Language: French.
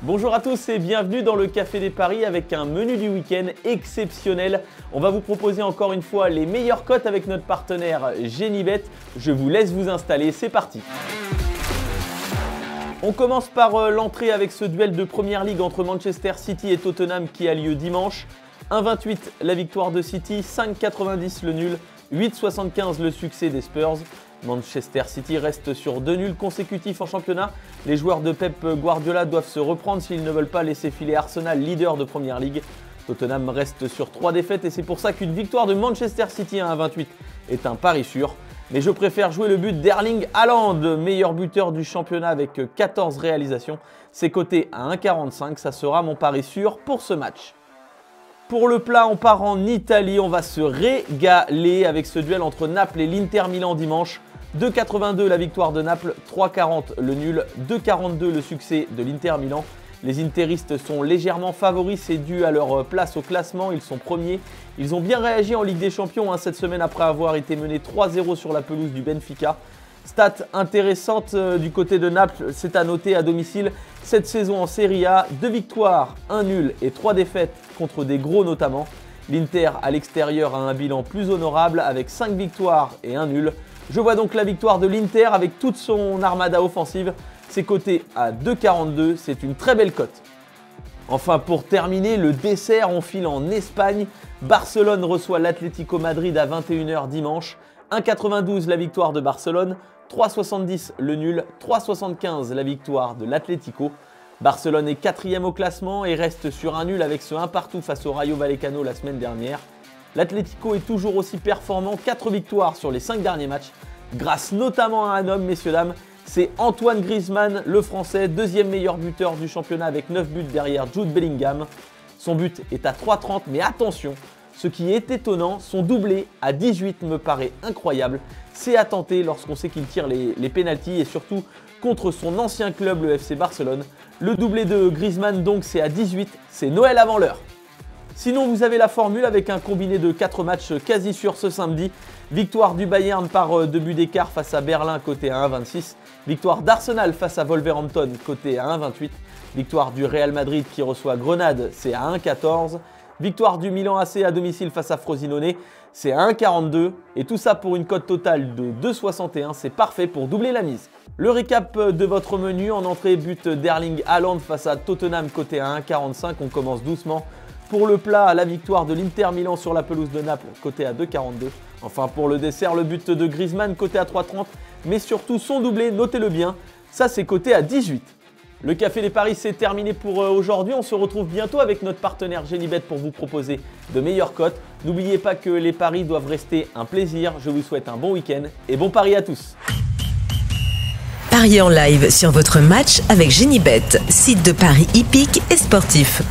Bonjour à tous et bienvenue dans le Café des Paris avec un menu du week-end exceptionnel. On va vous proposer encore une fois les meilleures cotes avec notre partenaire Genibet. Je vous laisse vous installer, c'est parti. On commence par l'entrée avec ce duel de Première Ligue entre Manchester City et Tottenham qui a lieu dimanche. 1,28 la victoire de City, 5,90 le nul, 8,75 le succès des Spurs. Manchester City reste sur 2 nuls consécutifs en championnat. Les joueurs de Pep Guardiola doivent se reprendre s'ils ne veulent pas laisser filer Arsenal, leader de Première Ligue. Tottenham reste sur 3 défaites et c'est pour ça qu'une victoire de Manchester City à 1,28 est un pari sûr. Mais je préfère jouer le but d'Erling Haaland, meilleur buteur du championnat avec 14 réalisations. C'est coté à 1,45, ça sera mon pari sûr pour ce match. Pour le plat, on part en Italie, on va se régaler avec ce duel entre Naples et l'Inter Milan dimanche. 2,82 la victoire de Naples, 3,40 le nul, 2,42 le succès de l'Inter Milan. Les interistes sont légèrement favoris, c'est dû à leur place au classement, ils sont premiers. Ils ont bien réagi en Ligue des Champions cette semaine après avoir été menés 3-0 sur la pelouse du Benfica. Stat intéressante du côté de Naples, c'est à noter à domicile. Cette saison en Serie A, 2 victoires, 1 nul et 3 défaites contre des gros notamment. L'Inter à l'extérieur a un bilan plus honorable avec 5 victoires et 1 nul. Je vois donc la victoire de l'Inter avec toute son armada offensive. C'est coté à 2,42, c'est une très belle cote. Enfin pour terminer, le dessert, on file en Espagne. Barcelone reçoit l'Atlético Madrid à 21 h dimanche. 1,92 la victoire de Barcelone, 3,70 le nul, 3,75 la victoire de l'Atlético. Barcelone est 4e au classement et reste sur un nul avec ce 1 partout face au Rayo Vallecano la semaine dernière. L'Atlético est toujours aussi performant, 4 victoires sur les 5 derniers matchs, grâce notamment à un homme, messieurs dames, c'est Antoine Griezmann, le Français, 2e meilleur buteur du championnat avec 9 buts derrière Jude Bellingham. Son but est à 3,30 mais attention, ce qui est étonnant, son doublé à 18 me paraît incroyable. C'est à tenter lorsqu'on sait qu'il tire les pénaltys et surtout contre son ancien club, le FC Barcelone. Le doublé de Griezmann donc c'est à 18, c'est Noël avant l'heure. Sinon vous avez la formule avec un combiné de 4 matchs quasi sûr ce samedi. Victoire du Bayern par 2 buts d'écart face à Berlin côté à 1,26. Victoire d'Arsenal face à Wolverhampton côté à 1,28. Victoire du Real Madrid qui reçoit Grenade, c'est à 1,14. Victoire du Milan AC à domicile face à Frosinone, c'est à 1,42. Et tout ça pour une cote totale de 2,61, c'est parfait pour doubler la mise. Le récap de votre menu, en entrée but d'Erling Haaland face à Tottenham côté à 1,45, on commence doucement. Pour le plat, la victoire de l'Inter Milan sur la pelouse de Naples, côté à 2,42. Enfin pour le dessert, le but de Griezmann, côté à 3,30. Mais surtout son doublé, notez-le bien, ça c'est côté à 18. Le Café des Paris, c'est terminé pour aujourd'hui. On se retrouve bientôt avec notre partenaire Genibet pour vous proposer de meilleures cotes. N'oubliez pas que les paris doivent rester un plaisir. Je vous souhaite un bon week-end et bon pari à tous. Pariez en live sur votre match avec Genibet, site de paris hippiques et sportifs.